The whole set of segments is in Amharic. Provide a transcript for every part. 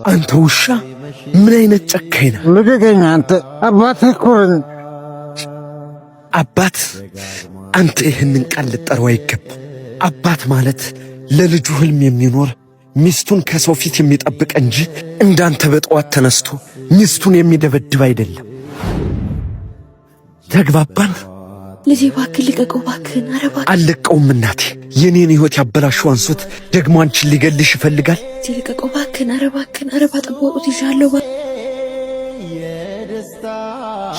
አንተ ውሻ ምን አይነት ጨካኝ ነህ? ልቀቀኝ አንተ አባት እኮ ነኝ። አባት? አንተ ይህንን ቃል ልጠራው አይገባም። አባት ማለት ለልጁ ህልም የሚኖር ሚስቱን ከሰው ፊት የሚጠብቅ እንጂ እንዳንተ በጠዋት ተነስቶ ሚስቱን የሚደበድብ አይደለም። ተግባባን? ልጄ እባክህ ልቀቀው እባክህን። ኧረ እባክህ። አልለቀውም እናቴ። የኔን ህይወት ያበላሽው አንሶት ደግሞ አንቺን ሊገልሽ ይፈልጋል። ልጄ ልቀቀው እባክህን። ኧረ እባክህን። ኧረ ባጠቦቁት ይሻለው።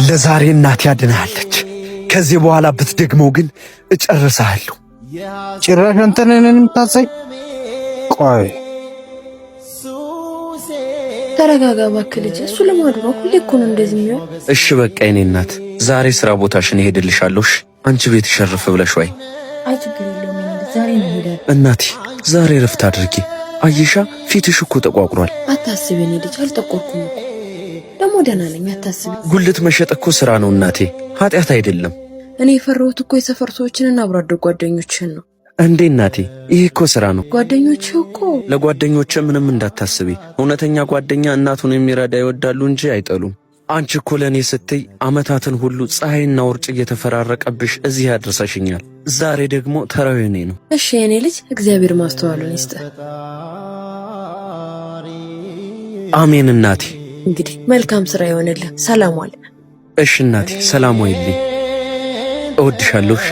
ለዛሬ እናቴ አድናለች። ከዚህ በኋላ ብትደግመው ግን እጨርሳለሁ። ጭራሽ አንተ ነህ የምታሳይ? ቆይ ተረጋጋ እባክህ ልጄ። እሱ ለማዱ ነው። ሁሌ እኮ ነው እንደዚህ የሚሆን። እሺ በቃ የኔ እናት ዛሬ ስራ ቦታሽን እሄድልሻለሁ። አንቺ ቤት ሸርፍ ብለሽ ወይ? አይ ችግር የለውም ዛሬ ነው ሄደ። እናቴ ዛሬ ረፍት አድርጊ። አይሻ ፊትሽ እኮ ተቋቁሯል። አታስቢ የኔ ልጅ፣ አልጠቆርኩም እኮ ደግሞ ደህና ነኝ። አታስቢ። ጉልት መሸጥ እኮ ስራ ነው እናቴ፣ ኃጢአት አይደለም። እኔ የፈራሁት እኮ የሰፈር ሰዎችንና አብሮ አደግ ጓደኞችን ነው። እንዴ እናቴ ይሄ እኮ ስራ ነው። ጓደኞቼ እኮ ለጓደኞቼ ምንም እንዳታስቢ። እውነተኛ ጓደኛ እናቱን የሚረዳ ይወዳሉ እንጂ አይጠሉም። አንቺ እኮ ለኔ ስትይ አመታትን ሁሉ ፀሐይና ውርጭ እየተፈራረቀብሽ እዚህ ያድርሰሽኛል። ዛሬ ደግሞ ተራው የኔ ነው። እሺ የኔ ልጅ እግዚአብሔር ማስተዋሉን ይስጥ። አሜን እናቴ። እንግዲህ መልካም ስራ ይሆንልህ። ሰላም ዋል። እሺ እናቴ ሰላም ዋይልኝ። እወድሻለሁ። እሺ